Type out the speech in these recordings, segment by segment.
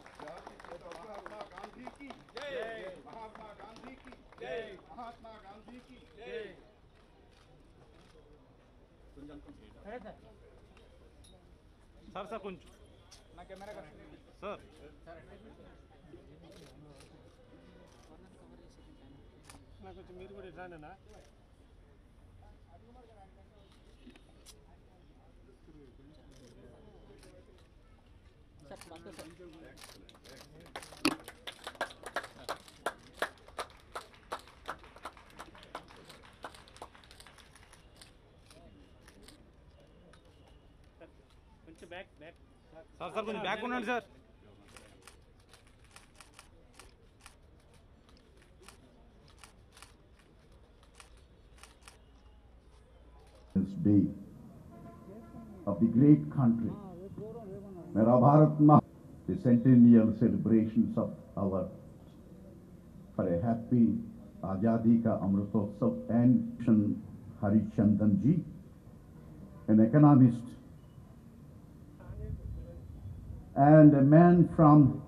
महात्मा गांधी की जय, महात्मा गांधी की जय, महात्मा गांधी की जय। सर सर कुछ ना कैमरा कर सर ना कुछ మీరు కూడా రానేనా కొంచెం బ్యాక్ బ్యాక్ సార్ సార్ కొంచెం బ్యాక్ ఉండండి sir Day of the great country, Mera Bharat Maha, the centennial celebrations of our for a happy Azadi Ka Amritotsav and Harichandan ji, an economist and a man from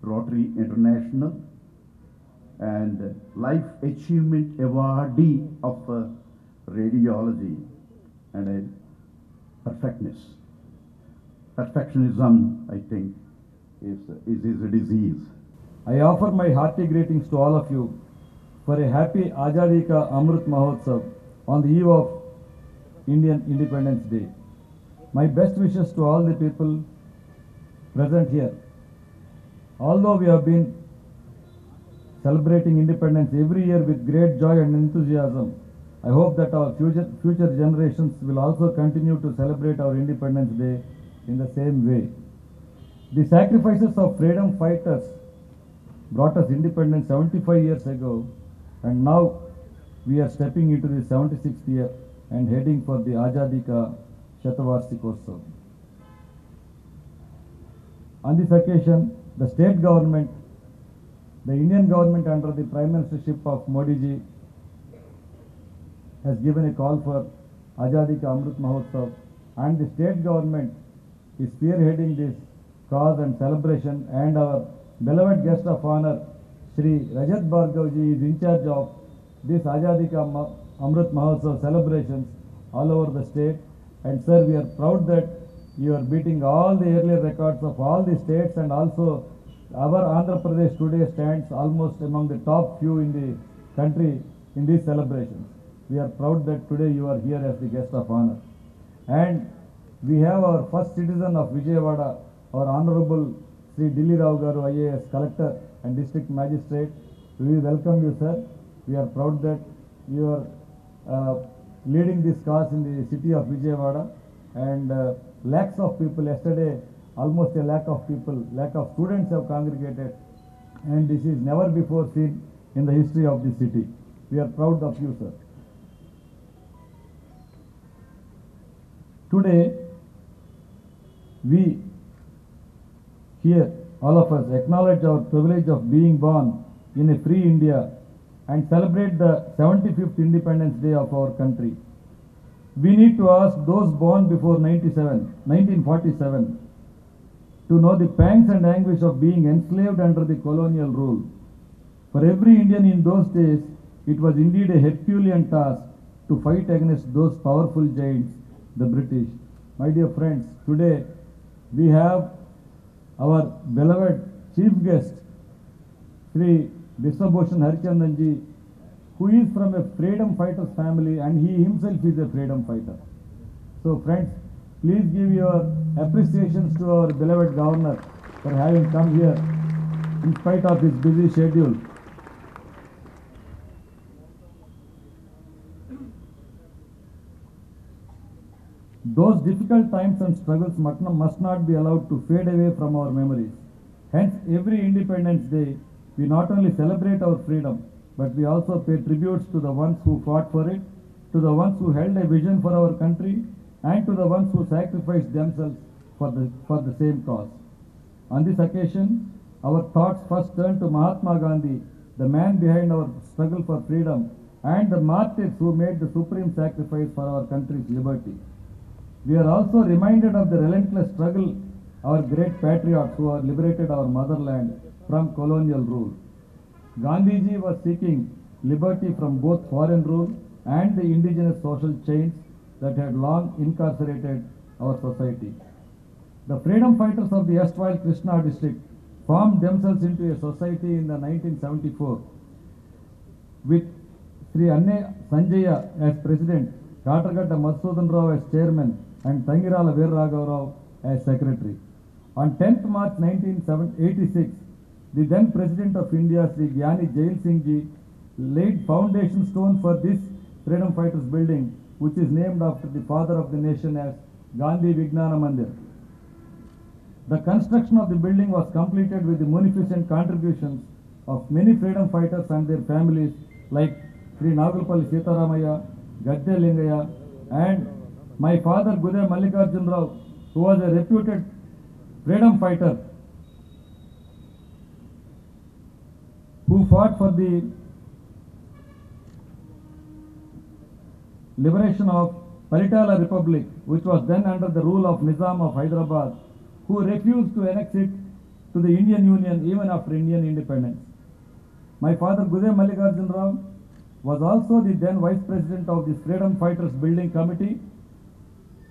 Rotary International and Life Achievement Awardee of Radiology and a perfectionism, I think, is a disease. I offer my hearty greetings to all of you for a happy Azadi Ka Amrit Mahotsav on the eve of Indian Independence Day. My best wishes to all the people present here. Although we have been celebrating independence every year with great joy and enthusiasm, I hope that our future generations will also continue to celebrate our Independence Day in the same way. The sacrifices of freedom fighters brought us independence 75 years ago, and now we are stepping into the 76th year and heading for the Azadi Ka Shatavarshikotsav. On this occasion, the state government, the Indian government under the Prime Ministership of Modi ji has given a call for Azadi Ka Amrit Mahotsav, and the state government is spearheading this cause and celebration, and our beloved guest of honor, Shri Rajat Bhargav ji, is in charge of this Azadi Ka Amrit Mahotsav celebrations all over the state. And sir, we are proud that you are beating all the earlier records of all the states, and also our Andhra Pradesh today stands almost among the top few in the country in these celebrations. We are proud that today you are here as the guest of honor. And we have our first citizen of Vijayawada, our Honorable Sri Dilli Rao Garu, IAS Collector and District Magistrate. We welcome you, sir. We are proud that you are leading this cause in the city of Vijayawada, and lakhs of people, yesterday almost a lakh of people, lakh of students have congregated, and this is never before seen in the history of the city. We are proud of you, sir. Today, we here, all of us, acknowledge our privilege of being born in a free India and celebrate the 75th Independence Day of our country. We need to ask those born before 1947 to know the pangs and anguish of being enslaved under the colonial rule. For every Indian in those days, it was indeed a Herculean task to fight against those powerful giants, the British. My dear friends, today we have our beloved chief guest, Sri Biswa Bhushan Harichandan ji, who is from a freedom fighters family, and he himself is a freedom fighter. So friends, please give your appreciations to our beloved governor for having come here in spite of his busy schedule. Those difficult times and struggles must not be allowed to fade away from our memories. Hence, every Independence Day, we not only celebrate our freedom, but we also pay tributes to the ones who fought for it, to the ones who held a vision for our country, and to the ones who sacrificed themselves for the same cause. On this occasion, our thoughts first turn to Mahatma Gandhi, the man behind our struggle for freedom, and the martyrs who made the supreme sacrifice for our country's liberty. We are also reminded of the relentless struggle our great patriots who have liberated our motherland from colonial rule. Gandhiji was seeking liberty from both foreign rule and the indigenous social chains that had long incarcerated our society. The freedom fighters of the erstwhile Krishna district formed themselves into a society in the 1974 with Sri Anne Sanjaya as president, Katargata Madhusudan Rao as chairman, and Tangirala Veer Raghav Rao as secretary. On 10th March 1986, the then President of India, Sri Gyani Jail Singh ji, laid foundation stone for this Freedom Fighters building, which is named after the father of the nation as Gandhi Vijnana Mandir. The construction of the building was completed with the munificent contributions of many freedom fighters and their families like Sri Nagalpalli Sitaramaya, Gadde Lingaya, and my father Gude Mallikarjun Rao, who was a reputed freedom fighter who fought for the liberation of Paritala Republic, which was then under the rule of Nizam of Hyderabad, who refused to annex it to the Indian Union even after Indian independence. My father Gude Mallikarjun Rao was also the then vice president of the Freedom Fighters Building Committee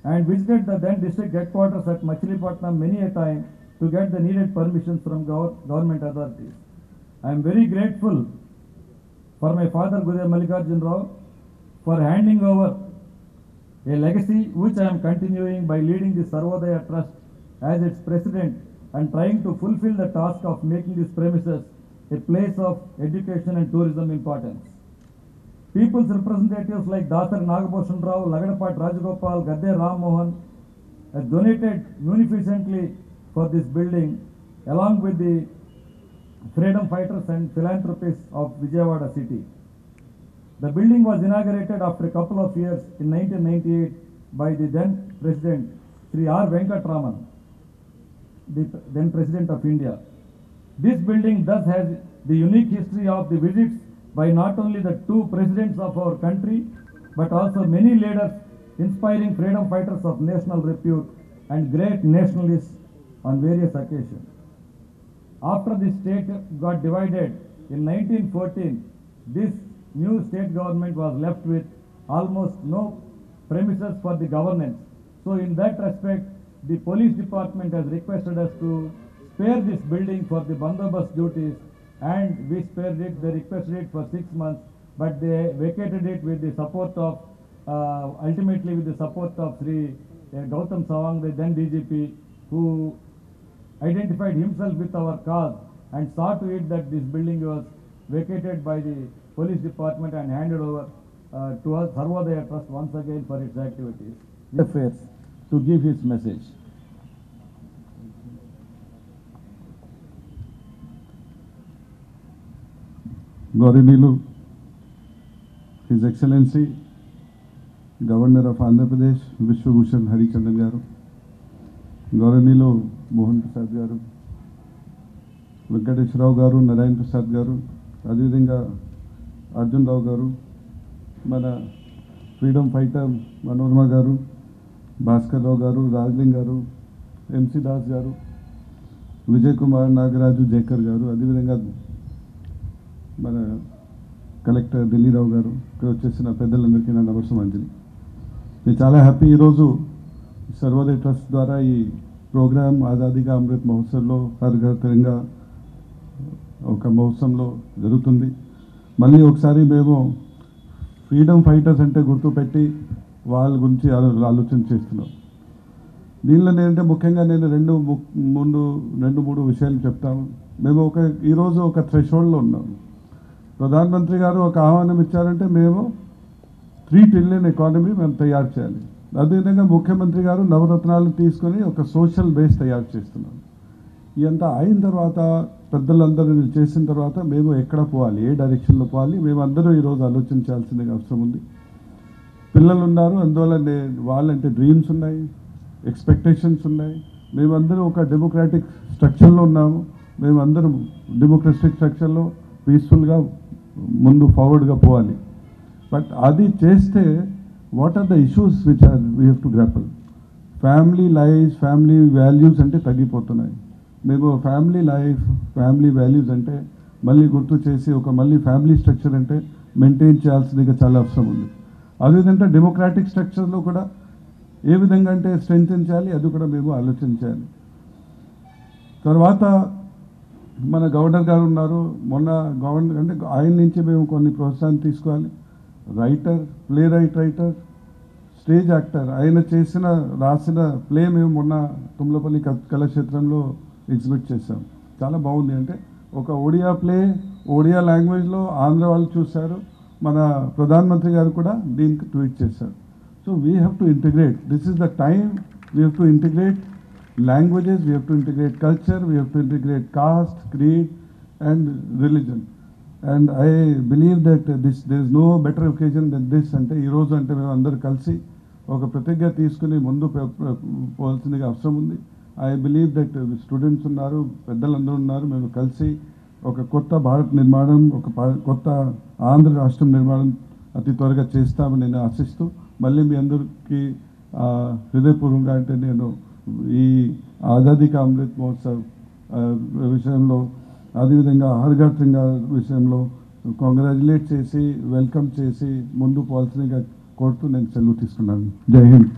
and visited the then district headquarters at Machilipatnam many a time to get the needed permissions from government authorities. I am very grateful for my father Gude Mallikarjun Rao for handing over a legacy which I am continuing by leading the Sarvodaya Trust as its president and trying to fulfill the task of making this premises a place of education and tourism importance. People's representatives like Dr. Nagabhushan Rao, Lagadapat Rajagopal, Gadde Ram Mohan have donated munificently for this building along with the freedom fighters and philanthropists of Vijayawada city. The building was inaugurated after a couple of years in 1998 by the then President Sri R. Venkatraman, the then President of India. This building thus has the unique history of the visits by not only the two presidents of our country, but also many leaders inspiring freedom fighters of national repute and great nationalists on various occasions. After the state got divided in 1914, this new state government was left with almost no premises for the governance. So in that respect, the police department has requested us to spare this building for the bandobast duties, and we spared it. They requested it for 6 months, but they vacated it with the support of, ultimately with the support of Sri Gautam Sawang, the then DGP, who identified himself with our cause and saw to it that this building was vacated by the police department and handed over to us, Sarvodaya Trust, once again for its activities. Affairs to give his message. Garu, His Excellency, Governor of Andhra Pradesh, Biswa Bhushan Harichandan Garu, Garu Mohan Prasad Garu, Venkateswarao Garu, Narayan Prasad Garu, Adhividhanga Arjun Rao Garu, Mana Freedom Fighter Manorma Garu, Bhaskar Rao Garu, Rajling Garu, MC Das Garu, Vijay Kumar Nagaraju Jekar Garu, Adhividhanga మన collector Dilli Rao గారు, ఇక్కడ వచ్చేసిన పెద్దలందరికీ నా నమస్కారాంజలి. నేను చాలా happy ఈరోజు Sarvodaya trust ద్వారా ఈ ప్రోగ్రామ్ ఆజాదీ కా అమృత్ మహోత్సవ్లో హర్ ఘర్ తిరంగా ఒక మహోత్సవంలో జరుగుతుంది. మళ్ళీ ఒకసారి మేము ఫ్రీడమ్ ఫైటర్స్ అంటే గుర్తుపెట్టి వాళ్ళ గురించి ఆలోచన చేస్తున్నాం. దీనిలో ఏంటంటే ముఖ్యంగా నేను రెండు మూడు విషయాలు చెప్తాను. మేము ఈరోజు ఒక థ్రెషోల్డ్లో ఉన్నాము. ప్రధానమంత్రి గారు ఒక ఆహ్వానం ఇచ్చారంటే మేము 3 ట్రిలియన్ ఎకానమీ మేము తయారు చేయాలి. అదేవిధంగా ముఖ్యమంత్రి గారు నవరత్నాలు తీసుకొని ఒక సోషల్ బేస్ తయారు చేస్తున్నాం. ఇదంతా అయిన తర్వాత పెద్దలందరూ చేసిన తర్వాత మేము ఎక్కడ పోవాలి, ఏ డైరెక్షన్లో పోవాలి, మేమందరూ ఈరోజు ఆలోచించాల్సిన అవసరం ఉంది. పిల్లలు ఉన్నారు, అందువల్ల వాళ్ళంటే డ్రీమ్స్ ఉన్నాయి, ఎక్స్పెక్టేషన్స్ ఉన్నాయి. మేమందరూ ఒక డెమోక్రాటిక్ స్ట్రక్చర్లో ఉన్నాము. మేమందరం డెమోక్రటిక్ స్ట్రక్చర్లో పీస్ఫుల్గా ముందు ఫార్వర్డ్గా పోవాలి. బట్ అది చేస్తే what are the issues which are we have to grapple? Family life, family values అంటే తగ్గిపోతున్నాయి. మేము ఫ్యామిలీ లైఫ్, ఫ్యామిలీ వాల్యూస్ అంటే మళ్ళీ గుర్తు చేసి మళ్ళీ ఫ్యామిలీ స్ట్రక్చర్ అంటే మెయింటైన్ చేయాల్సిందిగా చాలా అవసరం ఉంది. అదేవిధంగా డెమోక్రాటిక్ స్ట్రక్చర్లో కూడా ఏ విధంగా అంటే స్ట్రెంగ్తెన్ చేయాలి, అది కూడా మేము ఆలోచించాలి. తర్వాత మన గవర్నర్ గారు ఉన్నారు. మొన్న గవర్నర్ అంటే ఆయన నుంచి మేము కొన్ని ప్రోత్సాహం తీసుకోవాలి. Writer, play writer, stage actor, ఆయన రాసిన ప్లే మేము మొన్న తుమ్లపల్లి కళాక్షేత్రంలో ఎగ్జిబిట్ చేశాం. చాలా బాగుంది. అంటే ఒక ఒడియా ప్లే, ఒడియా లాంగ్వేజ్లో ఆంధ్ర వాళ్ళు చూశారు. మన ప్రధానమంత్రి గారు కూడా దీనికి ట్వీట్ చేశారు. So we have to integrate. This is the time we have to integrate languages, we have to integrate culture, we have to integrate caste, creed and religion. And I believe that there is no better occasion than this. అంటే ఈరోజు అంటే మేము అందరూ కలిసి ఒక ప్రతిజ్ఞ తీసుకుని ముందు పోవాల్సిందిగా అవసరం ఉంది. ఐ బిలీవ్ దట్ స్టూడెంట్స్ ఉన్నారు, పెద్దలందరూ ఉన్నారు, మేము కలిసి ఒక కొత్త భారత్ నిర్మాణం, ఒక కొత్త ఆంధ్ర రాష్ట్రం నిర్మాణం అతి త్వరగా చేస్తామని నేను ఆశిస్తూ మళ్ళీ మీ అందరికీ హృదయపూర్వకంగా అంటే నేను ఈ ఆజాదీ కా అమృత్ మహోత్సవ్ విషయంలో, అదేవిధంగా హర్ ఘర్ తిరంగా విషయంలో కాంగ్రాచులేట్ చేసి వెల్కమ్ చేసి ముందు పోవాల్సిందిగా కోరుతూ నేను సెలవు తీసుకున్నాను. జై హింద్.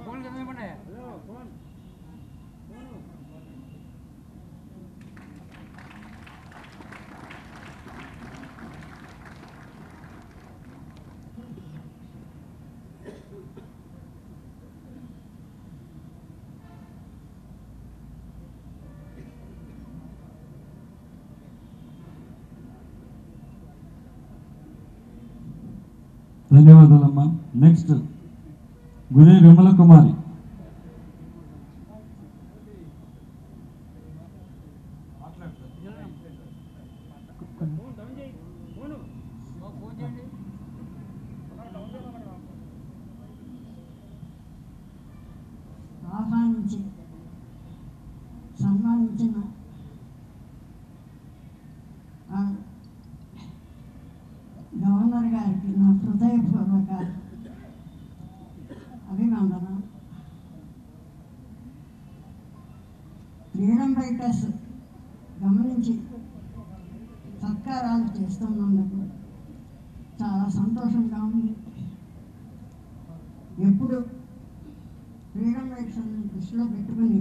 फोन करने पड़े ధన్యవాదాలమ్మా. నెక్స్ట్ గుదే విమల కుమారి. ఆహ్వానించి సన్మానించిన గవర్నర్ గారికి నా హృదయపూర్వక అభివందనం. ఫ్రీడమ్ ఫైటర్స్ గమనించి సత్కారాలు చేస్తున్నందుకు చాలా సంతోషంగా ఉంది. ఎప్పుడు ఫ్రీడమ్ ఫైటర్స్ దృష్టిలో పెట్టుకుని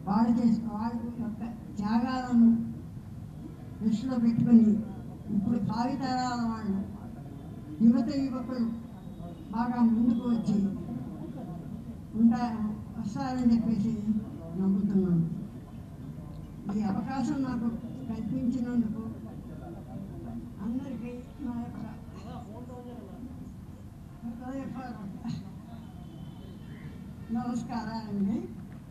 వాళ్ళ యొక్క త్యాగాలను దృష్టిలో పెట్టుకుని ఇప్పుడు భావితరాల వాళ్ళు యువకులు బాగా ముందుకు వచ్చి వస్తారని చెప్పేసి నమ్ముతున్నాను. ఈ అవకాశం నాకు కల్పించినందుకు అందరికీ నా యొక్క నమస్కారాలండి.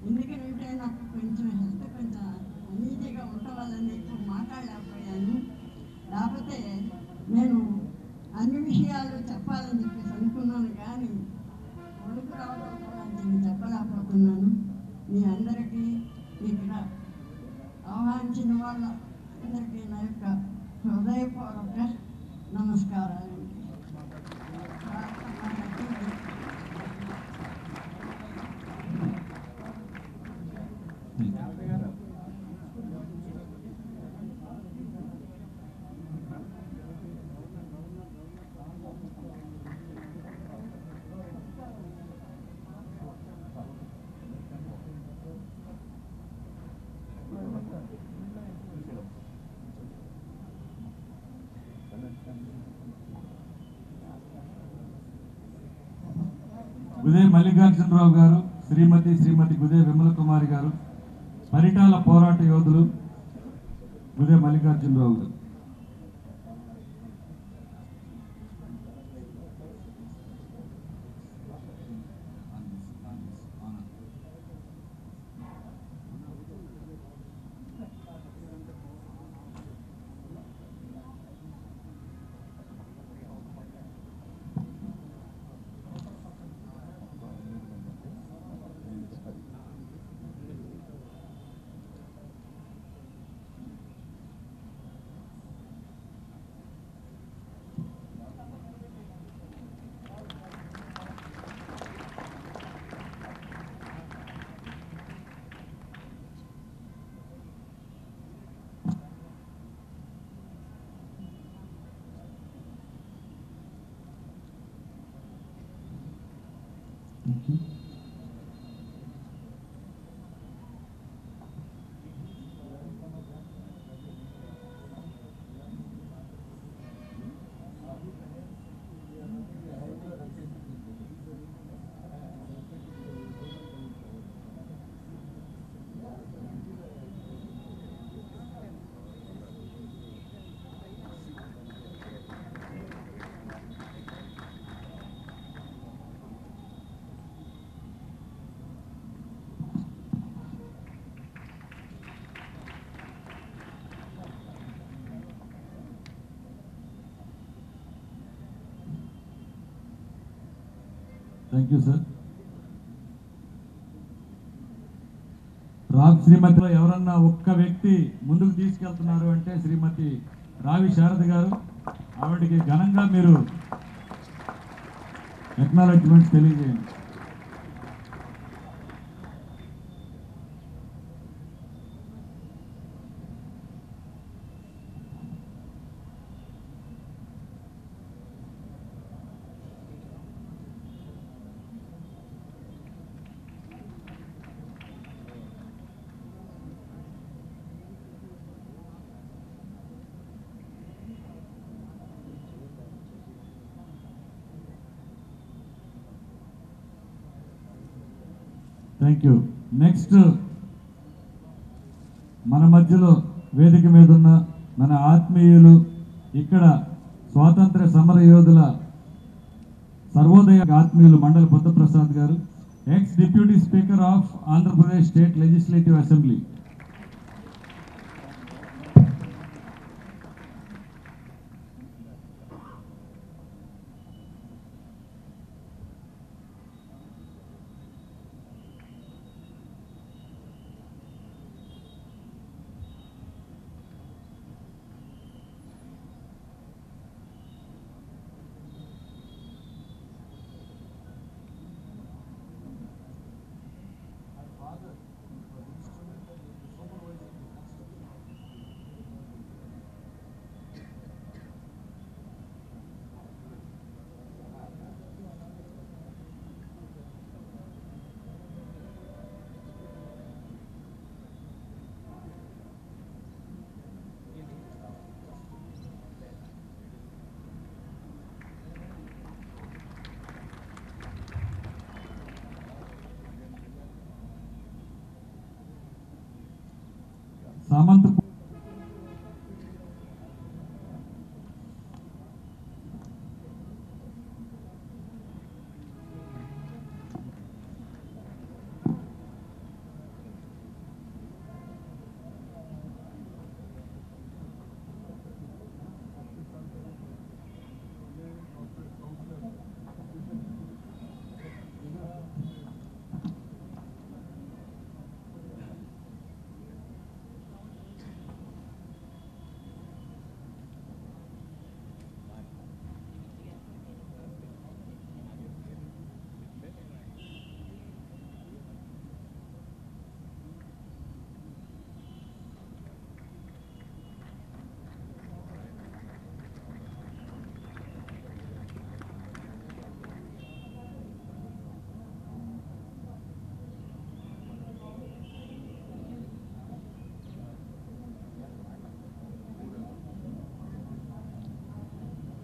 ఎందుకంటే నాకు కొంచెం హెల్త్ కొంచెం అనీజీగా ఉండటం వల్ల ఎక్కువ మాట్లాడలేకపోయాను. లేకపోతే నేను అన్ని విషయాలు చెప్పాలని చెప్పేసి అనుకున్నాను, కానీ ఒడుకు రావడం కూడా నేను చెప్పలేకపోతున్నాను. మీ అందరికీ ఇక్కడ ఆహ్వానించిన వాళ్ళ అందరికీ నా యొక్క హృదయపూర్వక నమస్కారాలండి. గుదే మల్లికార్జునరావు గారు, శ్రీమతి గుదే విమల కుమారి గారు, పరిటాల పోరాట యోధులు గుదే మల్లికార్జునరావు గారు. Thank you sir. శ్రీమతిలో ఎవరన్నా ఒక్క వ్యక్తి ముందుకు తీసుకెళ్తున్నారు అంటే శ్రీమతి రావి శారద గారు. ఆవిడకి ఘనంగా మీరు ఎక్నాలెడ్జ్మెంట్స్ తెలియజేయండి. Thank you. నెక్స్ట్ మన మధ్యలో వేదిక మీద ఉన్న మన ఆత్మీయులు, ఇక్కడ స్వాతంత్ర సమర యోధుల సర్వోదయ ఆత్మీయులు మండల బుద్ధప్రసాద్ గారు, ex deputy speaker of Andhra Pradesh state legislative assembly. Samanth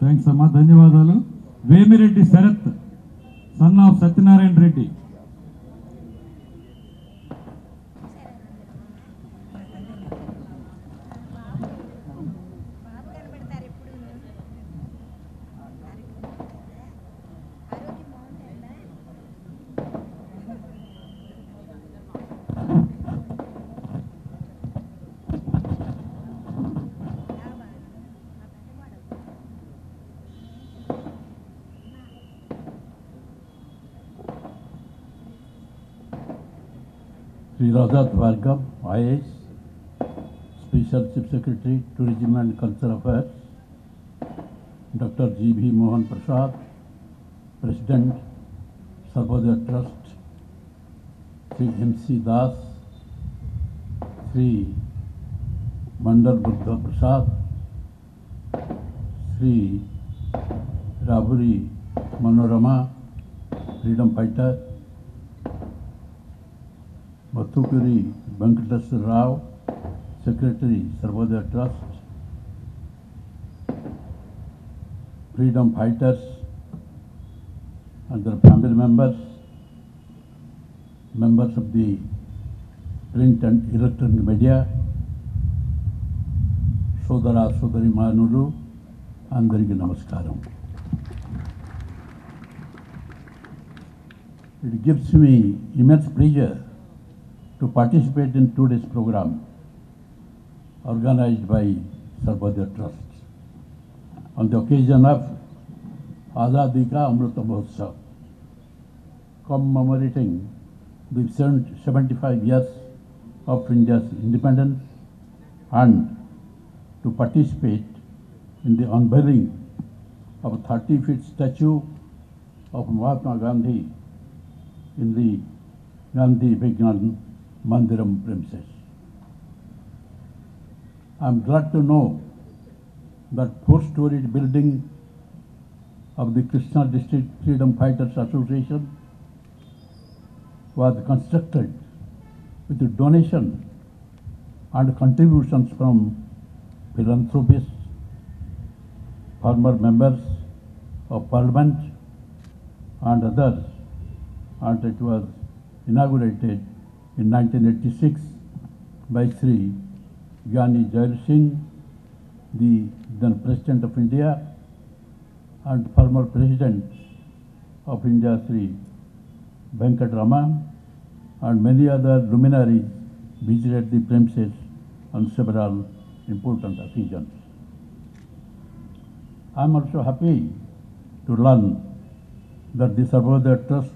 thanks అమ్మా, ధన్యవాదాలు. Vemireddy Sarath, son of Satyanarayana Reddy. Sri Rajat Bhargav, IAS, Special Chief Secretary, Tourism and Cultural Affairs, Dr. G.V. Mohan Prasad, President, Sarvodaya Trust, Sri M.C. Das, Sri Mandal Buddha Prasad, Sri Raburi Manorama, Freedom Fighter, Mathukuri Venkateswara Rao, Secretary, Sarvodaya Trust, Freedom Fighters and their family members, members of the print and electronic media, Sodara Sodari Manulu, Andariki Namaskaram. It gives me immense pleasure to participate in today's program organized by Sarvodaya Trust on the occasion of Azadi Ka Amrita Mahotsav, commemorating the 75 years of India's independence, and to participate in the unveiling of a 30-feet statue of Mahatma Gandhi in the Gandhi Vignan Mandiram premises. I am glad to know that 4-storied building of the Krishna District Freedom Fighters Association was constructed with donation and contributions from philanthropists, former members of Parliament and others, and it was inaugurated in 1986 by Sri Gyani Jail Singh, the then President of India, and former President of India, Sri Venkatraman, and many other luminaries visited the premises on several important occasions. I am also happy to learn that the Sarvodaya Trust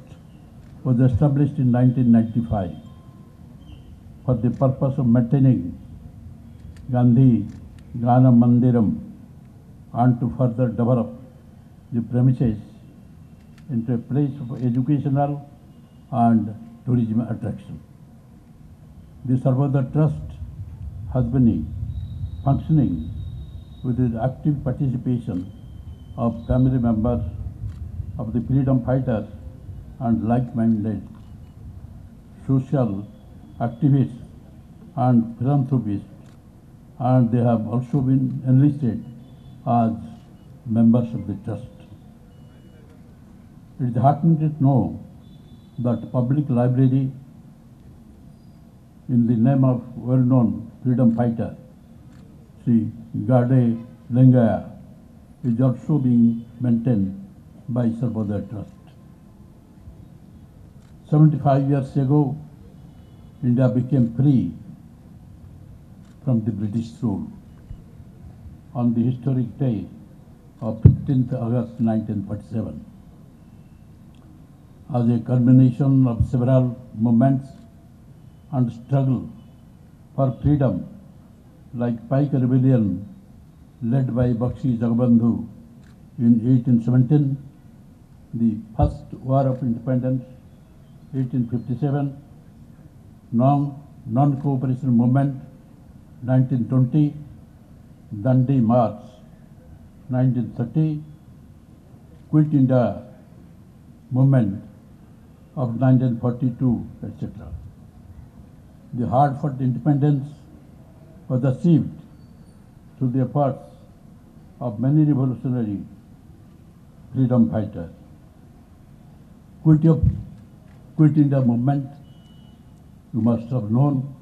was established in 1995 for the purpose of maintaining Gandhi Gnana Mandiram and to further develop the premises into a place of educational and tourism attraction. The Sarvodaya Trust has been functioning with the active participation of family members of the freedom fighters and like-minded social activists and philanthropists, and they have also been enlisted as members of the trust. It is heartening to know that public library in the name of well-known freedom fighter Sri Garu Lingaya is also being maintained by Sarvodaya Trust. 75 years ago, India became free from the British rule on the historic day of 15th August 1947. As a culmination of several movements and struggle for freedom, like Pike Rebellion led by Bakshi Jagabandhu in 1817, the first War of Independence, 1857, Non-Cooperation Movement, 1920, Dandi March, 1930, Quit India Movement of 1942, etc. The hard-fought independence was achieved through the efforts of many revolutionary freedom fighters. Quit India movement, you must have known,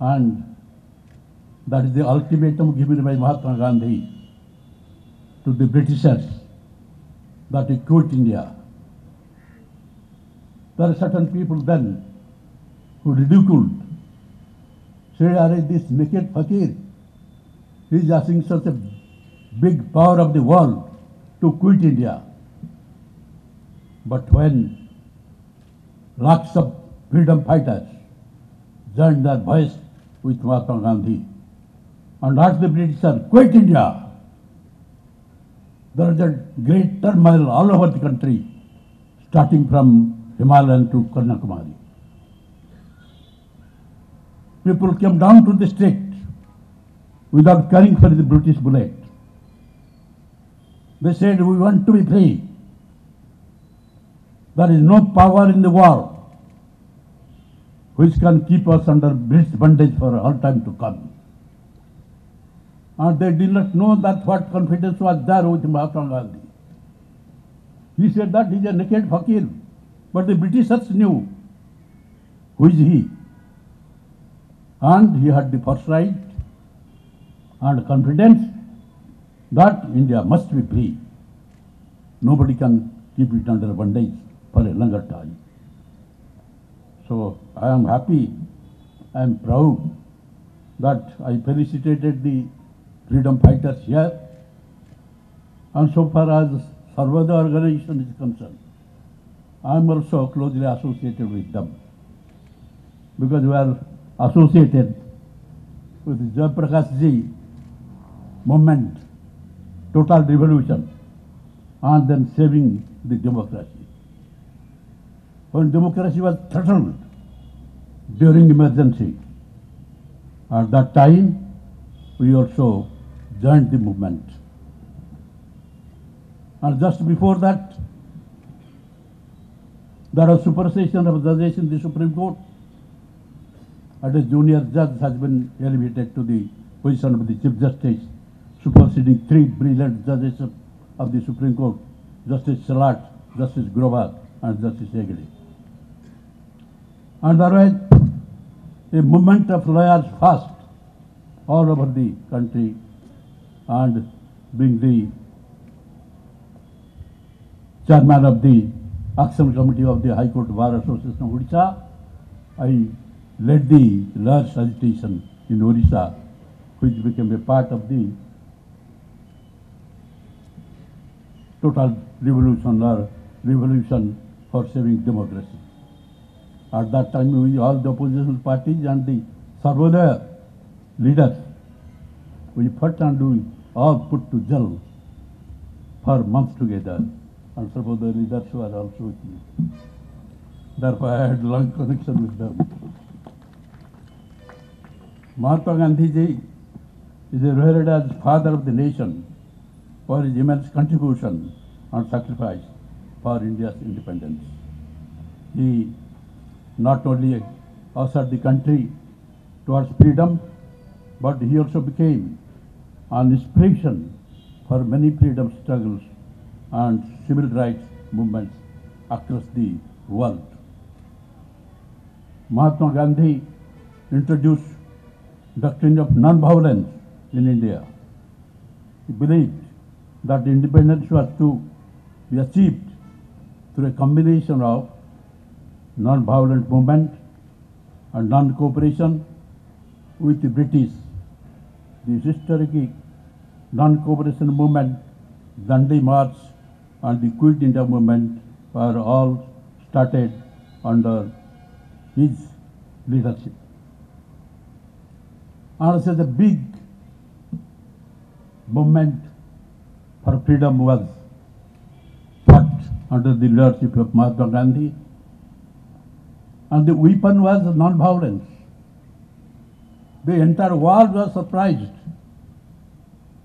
and that is the ultimatum given by Mahatma Gandhi to the Britishers, that he quit India. There are certain people then who ridiculed, said, "Are this naked fakir? He is asking such a big power of the world to quit India." But when lakhs of freedom fighters joined their voice with Mahatma Gandhi and asked the Britishers, "Quit India," there is a great turmoil all over the country, starting from Himalayan to Kanyakumari. People came down to the street without caring for the British bullet. They said, "We want to be free. There is no power in the world which can keep us under British bondage for all time to come." And they did not know that what confidence was there with Mahatma Gandhi. He said that he is a naked fakir, but the Britishers knew who is he. And he had the foresight and confidence that India must be free. Nobody can keep it under bondage for a longer time. So I am happy, I am proud that I felicitated the freedom fighters here. And so far as Sarvodaya organization is concerned, I am also closely associated with them, because we are associated with Jayaprakash Ji movement, total revolution, and then saving the democracy. When democracy was threatened during emergency, at that time we also joined the movement. And just before that, there was supersession of judges in the Supreme Court. And a junior judge has been elevated to the position of the Chief Justice, superseding three brilliant judges of the Supreme Court, Justice Salat, Justice Grover, and Justice Hegde. And there was a movement of lawyers fast all over the country, and being the chairman of the Action Committee of the High Court Bar Association of Odisha. I led the large agitation in Odisha, which became a part of the total revolution for saving democracy. At that time, we, all the opposition parties and the Sarvodaya leaders, we fought and we all put to jail for months together. And Sarvodaya leaders were also with me. Therefore, I had long connection with them. Mahatma Gandhi ji is revered as father of the nation for his immense contribution and sacrifice for India's independence. He not only ushered the country towards freedom, but he also became an inspiration for many freedom struggles and civil rights movements across the world. Mahatma Gandhi introduced doctrine of non-violence in India. He believed that independence was to be achieved through a combination of non-violent movement and non-cooperation with the British. The historic non-cooperation movement, Dandi March and the Quit India movement were all started under his leadership. And such a big movement for freedom was fought under the leadership of Mahatma Gandhi, and the weapon was non-violence. The entire world was surprised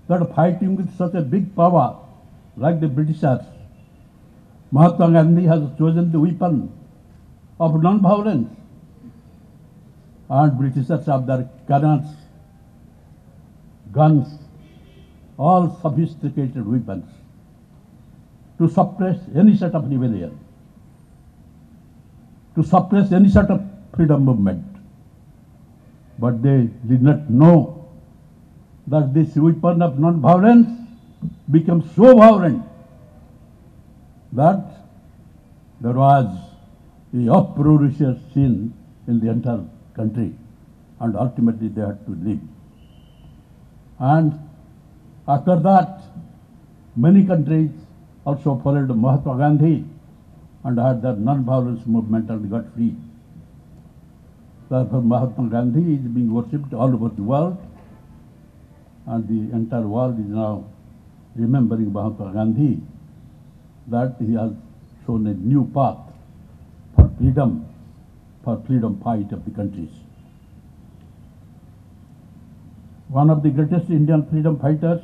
that fighting with such a big power like the Britishers, Mahatma Gandhi has chosen the weapon of non-violence, and Britishers have their cannons, guns, all sophisticated weapons to suppress any sort of rebellion, to suppress any sort of freedom movement. But they did not know that this weapon of non-violence became so violent that there was a uproarious scene in the entire country, and ultimately they had to leave. And after that, many countries also followed Mahatma Gandhi and had their non-violence movement and got free. Therefore, Mahatma Gandhi is being worshipped all over the world, and the entire world is now remembering Mahatma Gandhi, that he has shown a new path for freedom fight of the countries. One of the greatest Indian freedom fighters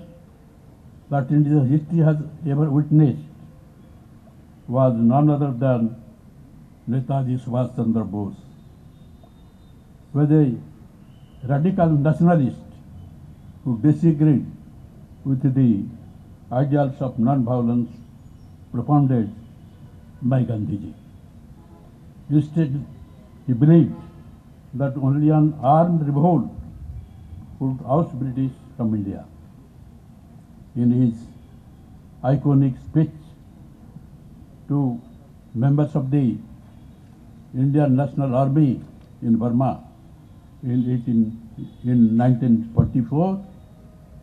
that India's history has ever witnessed was none other than Netaji Subhash Chandra Bose. Was a radical nationalist who disagreed with the ideals of non-violence propounded by Gandhiji. Instead, he believed that only an armed revolt would oust British from India. In his iconic speech to members of the Indian National Army in Burma in 1944,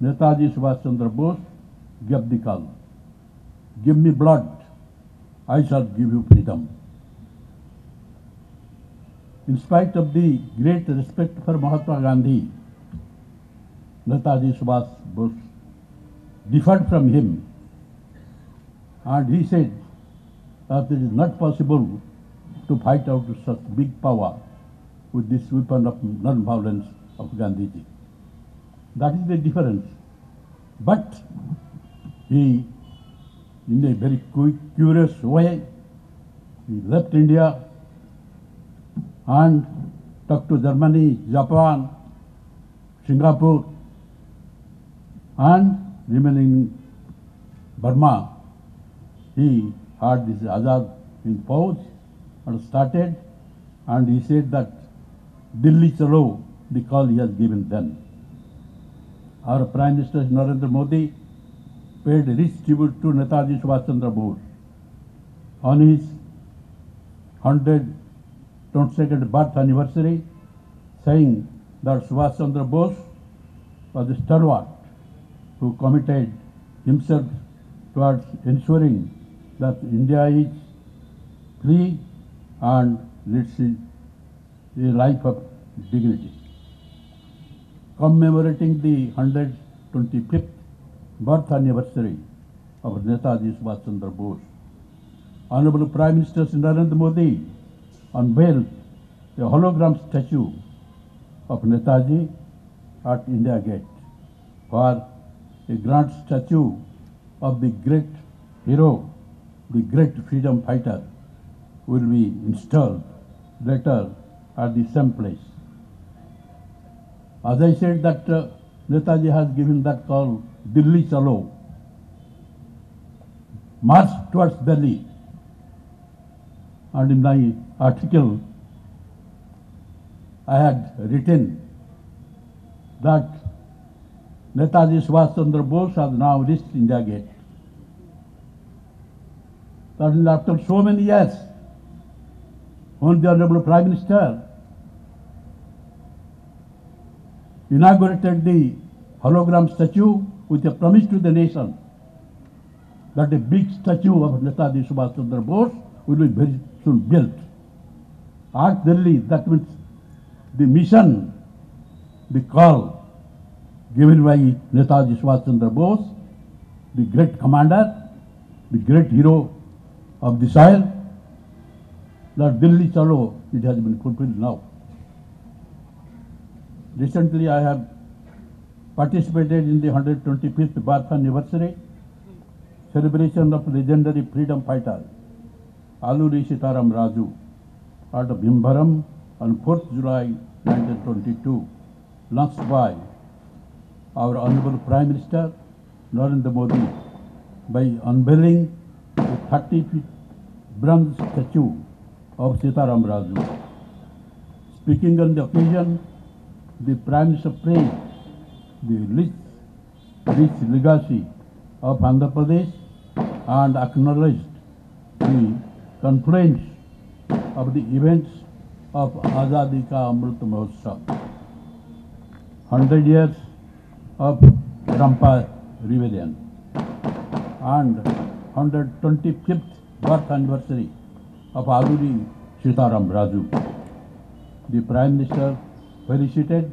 Netaji Subhash Chandra Bose gave the call, "Give me blood, I shall give you freedom." In spite of the great respect for Mahatma Gandhi, Netaji Subhash Bose differed from him, and he said that it is not possible to fight out such big power with this weapon of non-violence of Gandhiji. That is the difference. But he, in a very curious way, he left India and talked to Germany, Japan, Singapore, and remaining in Burma, he had this Azad in Fauj and started, and he said that Delhi Chalo, the call he has given then. Our Prime Minister Narendra Modi paid rich tribute to Netaji Subhash Chandra Bose on his 122nd birth anniversary, saying that Subhash Chandra Bose was a stalwart who committed himself towards ensuring that India is free and leads a life of dignity. Commemorating the 125th birth anniversary of Netaji Subhash Chandra Bose, Honorable Prime Minister Narendra Modi unveiled a hologram statue of Netaji at India Gate, where a grand statue of the great hero, the great freedom fighter, will be installed later at the same place. As I said that Netaji has given that call, Delhi Chalo, march towards Delhi. And in my article, I had written that Netaji Subhash Chandra Bose has now reached India Gate. That after so many years, when the Honorable Prime Minister inaugurated the hologram statue with a promise to the nation that a big statue of Netaji Subhash Chandra Bose will be very soon built. At Delhi, that means the mission, the call given by Netaji Subhash Chandra Bose, the great commander, the great hero of the soil, that Delhi Chalo, it has been fulfilled now. Recently, I have participated in the 125th birth anniversary celebration of legendary freedom fighter Alluri Sitaram Raju at Bhimbaram on 4th July 1922, launched by our Honorable Prime Minister Narendra Modi by unveiling a 30-feet bronze statue of Sitaram Raju. Speaking on the occasion, the Prime Minister praised the rich legacy of Andhra Pradesh and acknowledged the confluence of the events of Azadi Ka Amrit Mahotsav, 100 years of Rampa Rebellion and 125th birth anniversary of Alluri Sitaram Raju. The Prime Minister felicited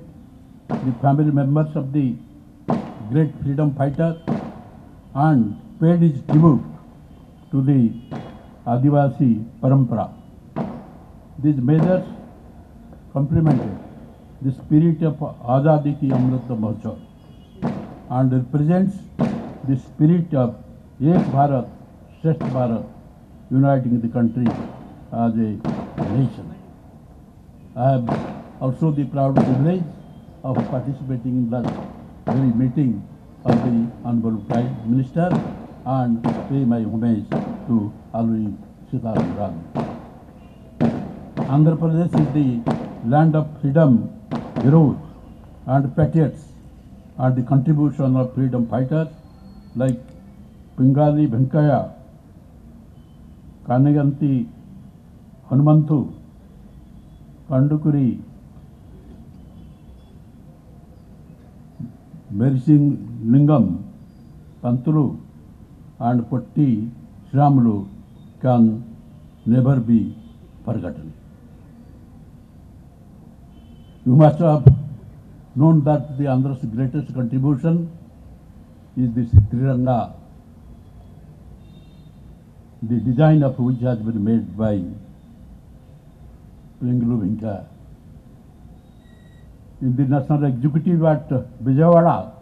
the family members of the great freedom fighter and paid his tribute to the Adivasi Parampara. These measures complemented the spirit of Azadi Ki Amrit Mahotsav and represents the spirit of Ek Bharat, Shresth Bharat, uniting the country as a nation. I have also the proud privilege of participating in that very meeting of the Honorable Prime Minister and pay my homage to Alluri Sitaram Raju. Andhra Pradesh is the land of freedom heroes and patriots and the contribution of freedom fighters like Pingali Venkaya, Kanaganti Hanumantu, Kandukuri, Mersing Lingam, Pantulu, and Patti Shramulu can never be forgotten. You must have known that the Andhra's greatest contribution is this Triranga, the design of which has been made by Pingali Venkaya. In the National Executive at Vijayawada,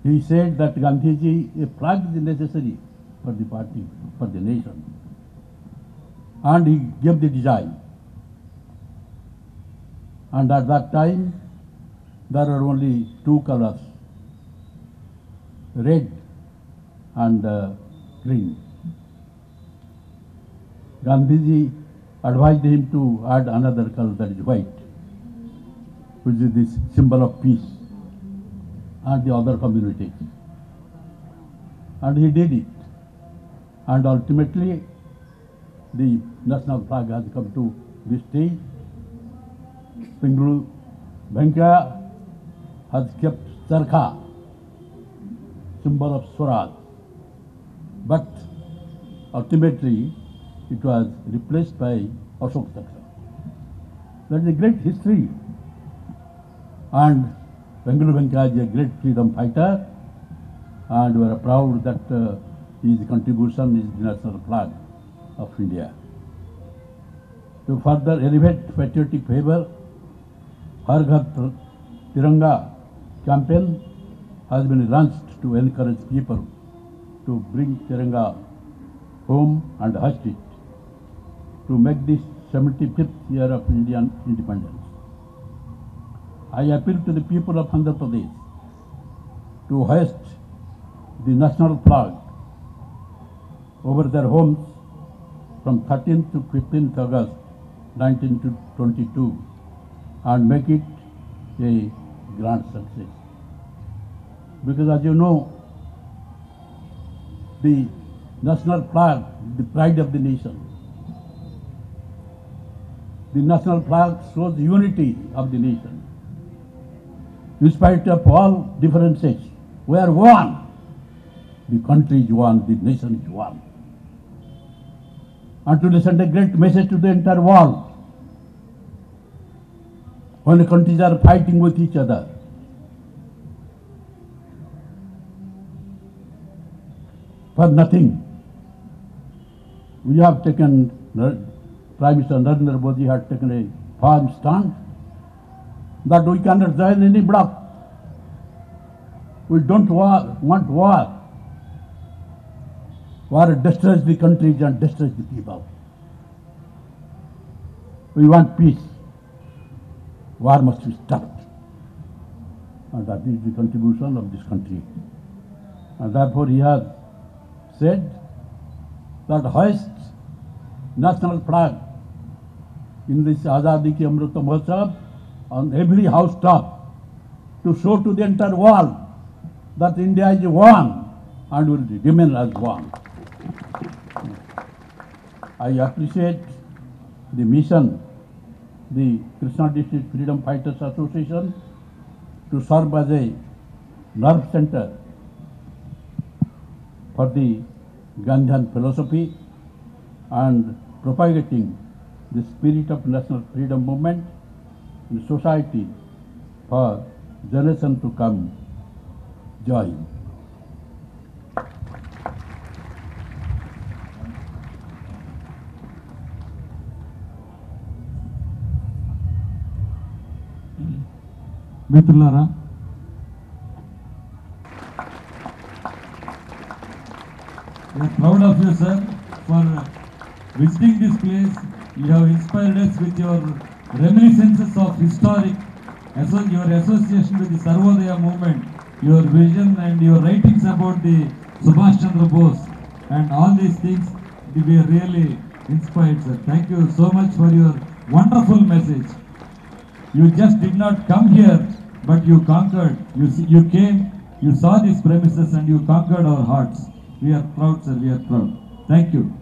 he said that Gandhiji, a flag is necessary for the party, for the nation. And he gave the design. And at that time, there are only two colors, red and green. Gandhiji advised him to add another color, that is white, which is this symbol of peace and the other community. And he did it. and ultimately the national flag has come to this stage. Pingu Venkaya has kept Charkha, symbol of Swaraj, but ultimately it was replaced by Ashok Chakra. That is a great history, and Pingu Venkaya is a great freedom fighter, and we are proud that his contribution is the national flag of India. To further elevate patriotic fervor, Har Ghar Tiranga campaign has been launched to encourage people to bring Tiranga home and hoist it to make this 75th year of Indian independence. I appeal to the people of Andhra Pradesh to hoist the national flag over their homes from 13th to 15th August 1922 and make it a grand success. Because as you know, the national flag is the pride of the nation. The national flag shows the unity of the nation. In spite of all differences, we are one. The country is one, the nation is one. And to send a great message to the entire world. When the countries are fighting with each other, for nothing, we have taken, Prime Minister Narendra Modi had taken a firm stand that we cannot join any bloc. We don't want war. War destroys the countries and destroys the people. We want peace. War must be stopped. And that is the contribution of this country. And therefore he has said that hoist national flag in this Azadi Ki Amrit Mahotsav on every housetop to show to the entire world that India is one and will remain as one. I appreciate the mission, the Krishna District Freedom Fighters Association, to serve as a nerve center for the Gandhian philosophy and propagating the spirit of national freedom movement in society for generations to come. Joy. మిత్రులారా, we are proud of you, sir, for visiting this place. You have inspired us with your reminiscences of historic, your association with the Sarvodaya movement, your vision and your writings about the Subhash Chandra Bose and all these things. We are really inspired, sir. Thank you so much for your wonderful message. You just did not come here, but you conquered. You came, you saw these premises and you conquered our hearts. We are proud, sir. We are proud. Thank you.